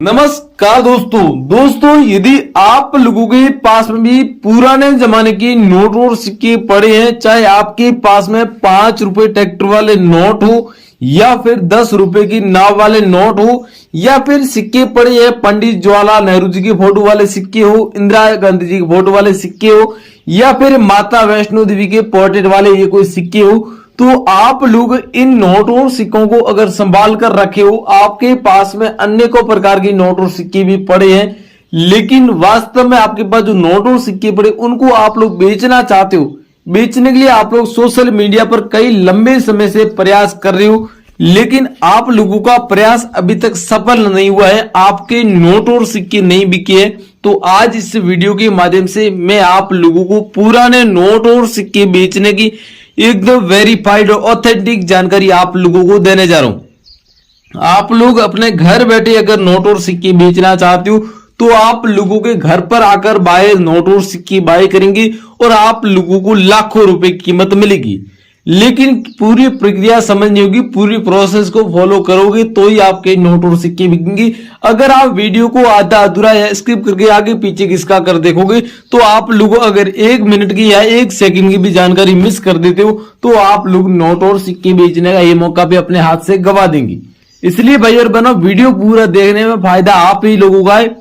नमस्कार दोस्तों यदि आप लोगों के पास में भी पुराने जमाने के नोट और सिक्के पड़े हैं, चाहे आपके पास में 5 रुपए ट्रैक्टर वाले नोट हो या फिर 10 रुपए की नाव वाले नोट हो या फिर सिक्के पड़े हैं पंडित जवाहरलाल नेहरू जी की फोटो वाले सिक्के हो, इंदिरा गांधी जी की फोटो वाले सिक्के हो या फिर माता वैष्णो देवी के पोर्ट्रेट वाले ये कोई सिक्के हो, तो आप लोग इन नोट और सिक्कों को अगर संभाल कर रखे हो, आपके पास में अनेकों प्रकार के नोट और सिक्के भी पड़े हैं, लेकिन वास्तव में आपके पास जो नोट और सिक्के पड़े उनको आप लोग बेचना चाहते हो। बेचने के लिए आप लोग सोशल मीडिया पर कई लंबे समय से प्रयास कर रहे हो, लेकिन आप लोगों का प्रयास अभी तक सफल नहीं हुआ है, आपके नोट और सिक्के नहीं बिके हैं। तो आज इस वीडियो के माध्यम से मैं आप लोगों को पुराने नोट और सिक्के बेचने की एकदम वेरीफाइड और ऑथेंटिक जानकारी आप लोगों को देने जा रहा हूं। आप लोग अपने घर बैठे अगर नोट और सिक्के बेचना चाहते हो तो आप लोगों के घर पर आकर बाय नोट और सिक्के बाय करेंगे और आप लोगों को लाखों रुपए की कीमत मिलेगी, लेकिन पूरी प्रक्रिया समझनी होगी, पूरी प्रोसेस को फॉलो करोगे तो ही आपके नोट और सिक्के बिकेंगे। अगर आप वीडियो को आधा अधूरा या स्किप करके आगे पीछे किसका कर देखोगे तो आप लोग अगर 1 मिनट की या 1 सेकंड की भी जानकारी मिस कर देते हो तो आप लोग नोट और सिक्के बेचने का ये मौका भी अपने हाथ से गवा देंगे। इसलिए भाई और बहनों, वीडियो पूरा देखने में फायदा आप ही लोगों का है।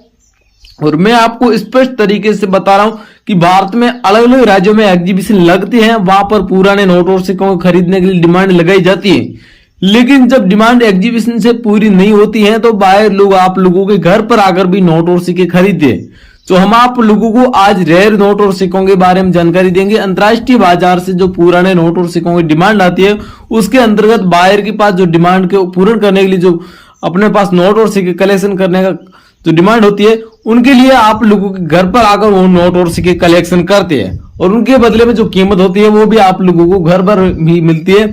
और मैं आपको स्पष्ट तरीके से बता रहा हूं कि भारत में अलग अलग राज्यों में एग्जीबिशन लगते हैं, वहां पर पुराने नोट और सिक्कों को खरीदने के लिए डिमांड लगाई जाती है, लेकिन जब डिमांड एग्जीबिशन से पूरी नहीं होती है तो बाहर लोग आप लोगों के घर पर आकर भी नोट और सिक्के खरीदते हैं। तो हम आप लोगों को आज रेयर नोट और सिक्कों के बारे में जानकारी देंगे। अंतरराष्ट्रीय बाजार से जो पुराने नोट और सिक्कों की डिमांड आती है उसके अंतर्गत बाहर के पास जो डिमांड को पूर्ण करने के लिए जो अपने पास नोट और सिक्के कलेक्शन करने का जो डिमांड होती है उनके लिए आप लोगों के घर पर आकर वो नोट और सिक्के कलेक्शन करते हैं और उनके बदले में जो कीमत होती है वो भी आप लोगों को घर पर भी मिलती है।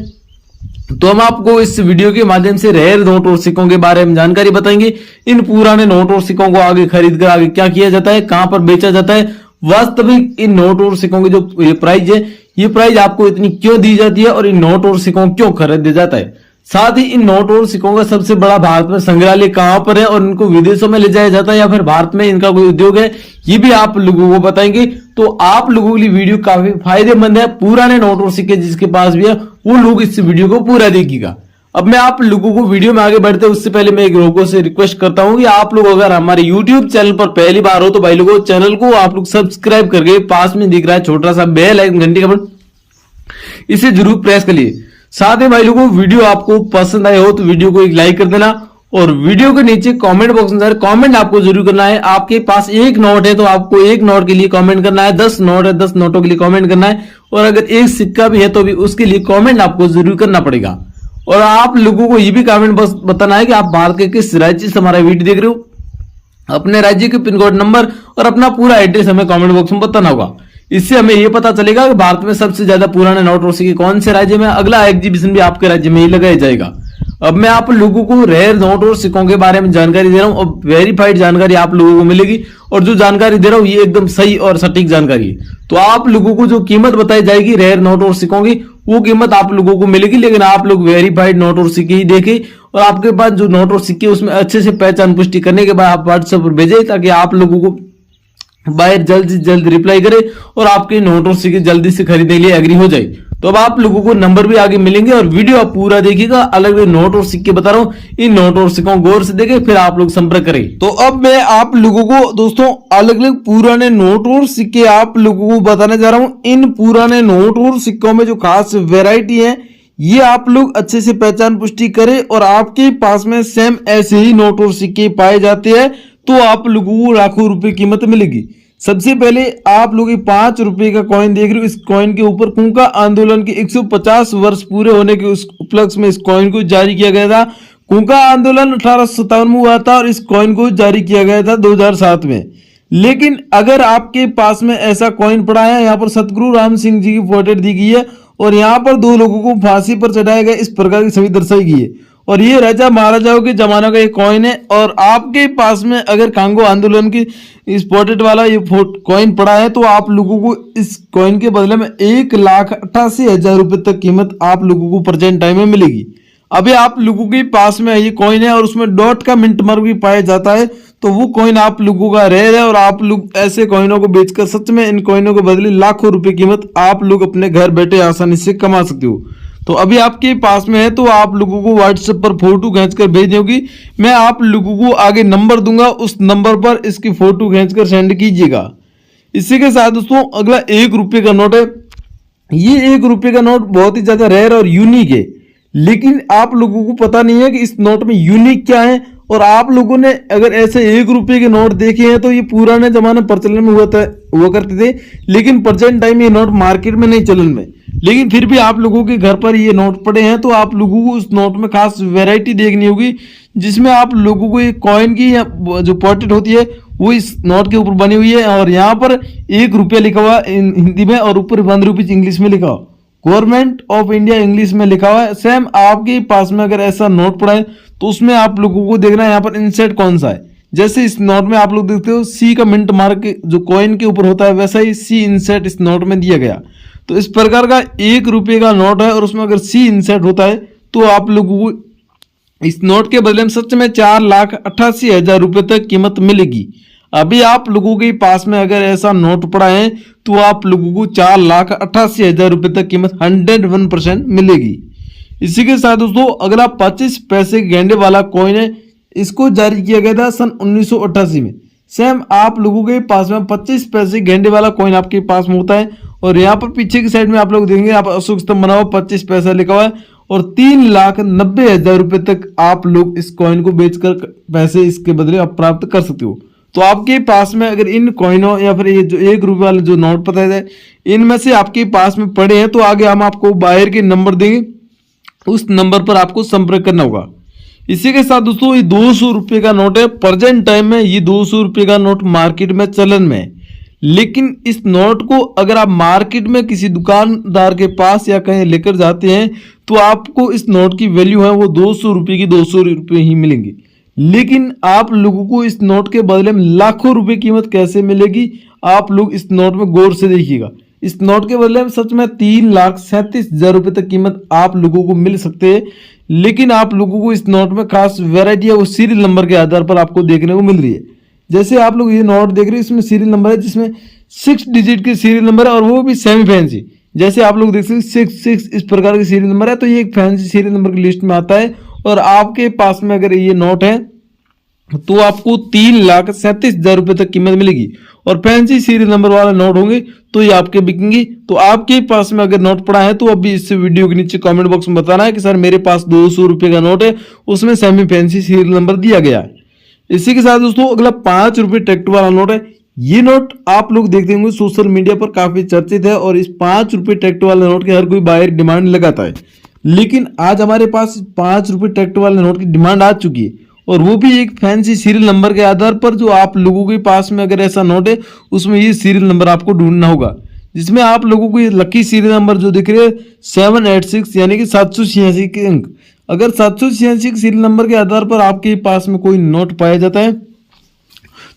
तो हम आपको इस वीडियो के माध्यम से रेयर नोट और सिक्कों के बारे में जानकारी बताएंगे। इन पुराने नोट और सिक्कों को आगे खरीद कर आगे क्या किया जाता है, कहां पर बेचा जाता है, वास्तविक इन नोट और सिक्कों की जो ये प्राइस है, ये प्राइस आपको इतनी क्यों दी जाती है और इन नोट और सिक्कों क्यों खरीदा जाता है। साथ ही इन नोट और सिक्कों का सबसे बड़ा भारत में संग्रहालय कहां पर है और इनको विदेशों में ले जाया जाता है या फिर भारत में इनका कोई उद्योग है, ये भी आप लोगों को बताएंगे। तो आप लोगों के लिए वीडियो काफी फायदेमंद है। पुराने नोट और सिक्के जिसके पास भी है वो लोग इस वीडियो को पूरा देखिएगा। अब मैं आप लोगों को वीडियो में आगे बढ़ते उससे पहले मैं एक लोगों से रिक्वेस्ट करता हूं कि आप लोग अगर हमारे यूट्यूब चैनल पर पहली बार हो तो भाई लोगों चैनल को आप लोग सब्सक्राइब करके पास में दिख रहा है छोटा सा बेल आइकन घंटी का बटन, इसे जरूर प्रेस कर लिए। साथ ही भाई लोगों वीडियो आपको पसंद आए हो तो वीडियो को एक लाइक कर देना और वीडियो के नीचे कमेंट बॉक्स में कमेंट आपको जरूर करना है। आपके पास 1 नोट है तो आपको 1 नोट के लिए कमेंट करना है, 10 नोट है 10 नोटों के लिए कमेंट करना है और अगर 1 सिक्का भी है तो भी उसके लिए कमेंट आपको जरूर करना पड़ेगा। और आप लोगों को ये भी कमेंट बस बताना है कि आप भारत के किस राज्य से हमारा वीडियो देख रहे हो, अपने राज्य के पिन कोड नंबर और अपना पूरा एड्रेस हमें कमेंट बॉक्स में बताना होगा। इससे हमें यह पता चलेगा कि भारत में सबसे ज्यादा पुराने नोट और सिक्के कौन से राज्य में, अगला एग्जीबिशन भी आपके राज्य में ही लगाया जाएगा। अब मैं आप लोगों को रेयर नोट और सिक्कों के बारे में जानकारी दे रहा हूं और वेरीफाइड जानकारी आप लोगों को मिलेगी और जो जानकारी दे रहा हूं ये एकदम सही और सटीक जानकारी है। तो आप लोगों को जो कीमत बताई जाएगी रेयर नोट और सिक्कों की वो कीमत आप लोगों को मिलेगी, लेकिन आप लोग वेरीफाइड नोट और सिक्के ही देखें और आपके पास जो नोट और सिक्के उसमें अच्छे से पहचान पुष्टि करने के बाद आप व्हाट्सएप पर भेजें ताकि आप लोगों को बायर जल्द से जल्द रिप्लाई करे और आपके नोट और सिक्के जल्दी से खरीदने के लिए एग्री हो जाए। तो अब आप लोगों को नंबर भी आगे मिलेंगे और वीडियो आप पूरा देखिएगा। अलग अलग नोट और सिक्के बता रहा हूं, इन नोट और सिक्कों गौर से देखें फिर आप लोग संपर्क करें। तो अब मैं आप लोगों को दोस्तों अलग अलग पुराने नोट और सिक्के आप लोगों को बताने जा रहा हूं। इन पुराने नोट और सिक्कों में जो खास वेराइटी है ये आप लोग अच्छे से पहचान पुष्टि करें और आपके पास में सेम ऐसे ही नोट और सिक्के पाए जाते हैं तो आप लोगों को लाखों रुपए कीमत मिलेगी। सबसे पहले आप लोग 5 रुपए का कॉइन देख रहे हो। इस कॉइन के ऊपर कुंका आंदोलन के 150 वर्ष पूरे होने के उस उपलक्ष्य में इस कॉइन को जारी किया गया था। कुंका आंदोलन 1857 में हुआ था और इस कॉइन को जारी किया गया था 2007 में। लेकिन अगर आपके पास में ऐसा कॉइन पड़ा है, यहाँ पर सतगुरु राम सिंह जी की फोटो दी गई है और यहाँ पर 2 लोगों को फांसी पर चढ़ाया गया, इस प्रकार की छवि दर्शाई गई है और ये राजा महाराजाओं के जमाने का एक कॉइन है। और आपके पास में अगर कांगो आंदोलन की इस पोर्ट्रेट वाला ये कॉइन पड़ा है तो आप लोगों को इस कॉइन के बदले में 1,88,000 रुपए तक कीमत आप लोगों को प्रेजेंट टाइम में मिलेगी। अभी आप लोगों के पास में ये कॉइन है और उसमें डॉट का मिंट मार्क भी पाया जाता है, तो वो कॉइन आप लोगों का रेयर है और आप लोग ऐसे कॉइनों को बेचकर सच में इन कॉइनों को बदले लाखों रुपए कीमत आप लोग अपने घर बैठे आसानी से कमा सकते हो। तो अभी आपके पास में है तो आप लोगों को व्हाट्सएप पर फोटो खींचकर भेजनी होगी। मैं आप लोगों को आगे नंबर दूंगा, उस नंबर पर इसकी फोटो खींचकर सेंड कीजिएगा। इसी के साथ दोस्तों अगला 1 रुपये का नोट है। ये 1 रुपये का नोट बहुत ही ज्यादा रेयर और यूनिक है, लेकिन आप लोगों को पता नहीं है कि इस नोट में यूनिक क्या है। और आप लोगों ने अगर ऐसे 1 रुपये के नोट देखे हैं तो ये पुराने जमाने प्रचलन में हुआ करते थे, लेकिन प्रेजेंट टाइम ये नोट मार्केट में नहीं चलन में। लेकिन फिर भी आप लोगों के घर पर ये नोट पड़े हैं, तो आप लोगों को उस नोट में खास वैरायटी देखनी होगी, जिसमें आप लोगों को एक कॉइन की जो पोर्ट्रेट होती है वो इस नोट के ऊपर बनी हुई है और यहाँ पर 1 रुपया लिखा हुआ है हिंदी में और ऊपर 1 रुपीज इंग्लिश में लिखा हुआ, गवर्नमेंट ऑफ इंडिया इंग्लिश में लिखा हुआ है। सेम आपके पास में अगर ऐसा नोट पड़ा है तो उसमें आप लोगों को देखना है यहाँ पर इंसर्ट कौन सा है। जैसे इस नोट में आप लोग देखते हो सी का मिंट मार्क जो कॉइन के ऊपर होता है, वैसा ही सी इंसर्ट इस नोट में दिया गया। तो इस प्रकार का 1 रुपये का नोट है और उसमें अगर सी इंसर्ट होता है तो आप लोगों को इस नोट के बदले में सच में 4,88,000 रुपये तक कीमत मिलेगी। अभी आप लोगों के पास में अगर ऐसा नोट पड़ा है तो आप लोगों को 4,88,000 रुपये तक कीमत 101% मिलेगी। इसी के साथ दोस्तों अगला 25 पैसे गेंडे वाला कॉइन है। इसको जारी किया गया था सन 1988 में। सेम आप लोगों के पास में 25 पैसे गेंडे वाला कॉइन आपके पास में होता है और यहाँ पर पीछे की साइड में आप लोग देखेंगे आप अशोक स्तंभ बना हुआ 25 पैसा लिखा हुआ है और 3,90,000 रुपये तक आप लोग इस कॉइन को बेचकर पैसे इसके बदले आप प्राप्त कर सकते हो। तो आपके पास में अगर इन कॉइनों या फिर ये जो 1 रुपये वाले जो नोट पता है इनमें से आपके पास में पड़े हैं तो आगे हम आपको बायर के नंबर देंगे, उस नंबर पर आपको संपर्क करना होगा। इसी के साथ दोस्तों ये 200 रुपये का नोट है। प्रेजेंट टाइम में ये 200 रुपये का नोट मार्केट में चलन में है, लेकिन इस नोट को अगर आप मार्केट में किसी दुकानदार के पास या कहीं लेकर जाते हैं तो आपको इस नोट की वैल्यू है वो 200 रुपये की 200 रुपये ही मिलेंगी। लेकिन आप लोगों को इस नोट के बदले में लाखों रुपए कीमत कैसे मिलेगी, आप लोग इस नोट में गौर से देखिएगा। इस नोट के बदले में सच में 3,37,000 रुपये तक कीमत आप लोगों को मिल सकते हैं। लेकिन आप लोगों को इस नोट में खास वैरायटी है वो सीरियल नंबर के आधार पर आपको देखने को मिल रही है। जैसे आप लोग ये नोट देख रहे हैं इसमें सीरियल नंबर है जिसमें 6 डिजिट के सीरियल नंबर है और वो भी सेमी फैंसी। जैसे आप लोग देख सकते हैं 6 इस प्रकार के सीरियल नंबर है, तो ये एक फैंसी सीरियल नंबर की लिस्ट में आता है। और आपके पास में अगर ये नोट है तो आपको 3,37,000 रुपये तक कीमत मिलेगी और फैंसी सीरियल नंबर वाला नोट होंगे तो ये आपके बिकेंगी। तो आपके पास में अगर नोट पड़ा है तो अभी इस वीडियो के नीचे कमेंट बॉक्स में बताना है कि सर मेरे पास 200 रुपये का नोट है, उसमें सेमी फैंसी सीरियल नंबर दिया गया है। इसी के साथ दोस्तों अगला 5 रुपये ट्रैक्टर वाला नोट है। ये नोट आप लोग देखते होंगे सोशल मीडिया पर काफी चर्चित है और इस 5 रुपये ट्रैक्टर वाले नोट की हर कोई बायर डिमांड लगाता है। लेकिन आज हमारे पास 5 रुपये ट्रैक्टर वाले नोट की डिमांड आ चुकी है और वो भी एक फैंसी सीरियल नंबर के आधार पर। जो आप लोगों के पास में अगर ऐसा नोट है उसमें ये सीरियल नंबर आपको ढूंढना होगा, जिसमें आप लोगों को ये लकी सीरियल नंबर जो दिख रहे हैं 786 यानी कि 786 के अंक। अगर 786 सीरियल नंबर के आधार पर आपके पास में कोई नोट पाया जाता है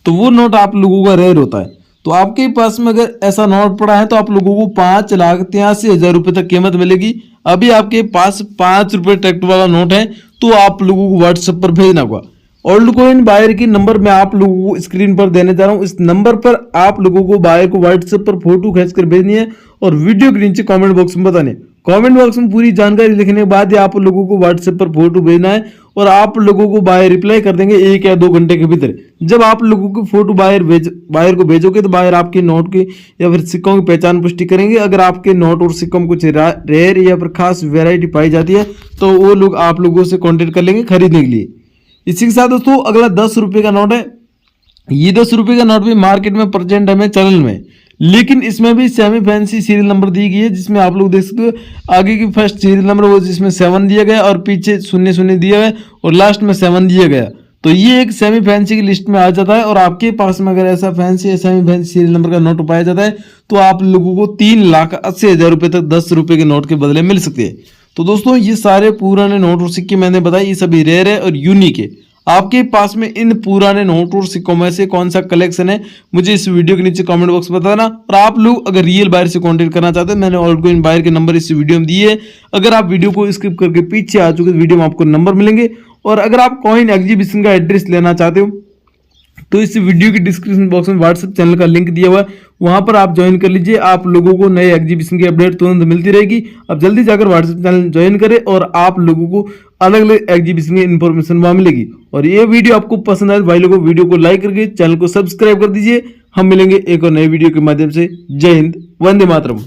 तो वो नोट आप लोगों का रेयर होता है। तो आपके पास में अगर ऐसा नोट पड़ा है तो आप लोगों को 5,83,000 रुपये तक कीमत मिलेगी। अभी आपके पास 5 रुपये ट्रैक्टर वाला नोट है तो आप लोगों को व्हाट्सएप पर भेजना होगा। ओल्ड कॉइन बायर की नंबर मैं आप लोगों को स्क्रीन पर देने जा रहा हूं। इस नंबर पर आप लोगों को बायर को व्हाट्सएप पर फोटो खींचकर भेजनी है और वीडियो के नीचे कमेंट बॉक्स में बताने। कमेंट बॉक्स में पूरी जानकारी लिखने के बाद ही आप लोगों को व्हाट्सएप पर फोटो भेजना है और आप लोगों को बायर रिप्लाई कर देंगे 1 या 2 घंटे के भीतर। जब आप लोगों की फोटो बायर को भेजोगे तो बायर आपके नोट की या फिर सिक्कों की पहचान पुष्टि करेंगे। अगर आपके नोट और सिक्कों में कुछ रेयर या फिर खास वेरायटी पाई जाती है तो वो लोग आप लोगों से कॉन्टेक्ट कर लेंगे खरीदने के लिए। इसी के साथ दोस्तों अगला 10 रुपये का नोट है। ये 10 रुपये का नोट भी मार्केट में प्रेजेंट है चलन में, लेकिन इसमें भी सेमी फैंसी सीरियल नंबर दी गई है, जिसमें आप लोग देख सकते हो आगे की फर्स्ट सीरियल नंबर वो जिसमें 7 दिया गया और पीछे 0 दिया गया और लास्ट में 7 दिया गया। तो ये एक सेमी फैंसी की लिस्ट में आ जाता है और आपके पास में अगर ऐसा फैंसी या सेमी फैंसी सीरियल नंबर का नोट पाया जाता है तो आप लोगों को 3,80,000 रुपये तक 10 रुपये के नोट के बदले मिल सकते हैं। तो दोस्तों ये सारे पुराने नोट और सिक्के मैंने बताए ये सभी रेयर है और यूनिक है। आपके पास में इन पुराने नोट और सिक्कों में से कौन सा कलेक्शन है, मुझे इस वीडियो के नीचे कमेंट बॉक्स में बताना। और आप लोग अगर रियल बायर से कांटेक्ट करना चाहते हैं, मैंने ऑलगोइन बायर के नंबर इस वीडियो में दिए है। अगर आप वीडियो को स्किप करके पीछे आ चुके तो वीडियो में आपको नंबर मिलेंगे। और अगर आप कॉइन एग्जीबिशन का एड्रेस लेना चाहते हो तो इस वीडियो की डिस्क्रिप्शन बॉक्स में व्हाट्सएप चैनल का लिंक दिया हुआ है, वहां पर आप ज्वाइन कर लीजिए। आप लोगों को नए एग्जीबिशन की अपडेट तुरंत मिलती रहेगी। अब जल्दी जाकर व्हाट्सएप चैनल ज्वाइन करें और आप लोगों को अलग अलग एग्जीबिशन की इन्फॉर्मेशन वहां मिलेगी। और ये वीडियो आपको पसंद आए भाई लोगों, वीडियो को लाइक करके चैनल को सब्सक्राइब कर दीजिए। हम मिलेंगे एक और नए वीडियो के माध्यम से। जय हिंद, वंदे मातरम।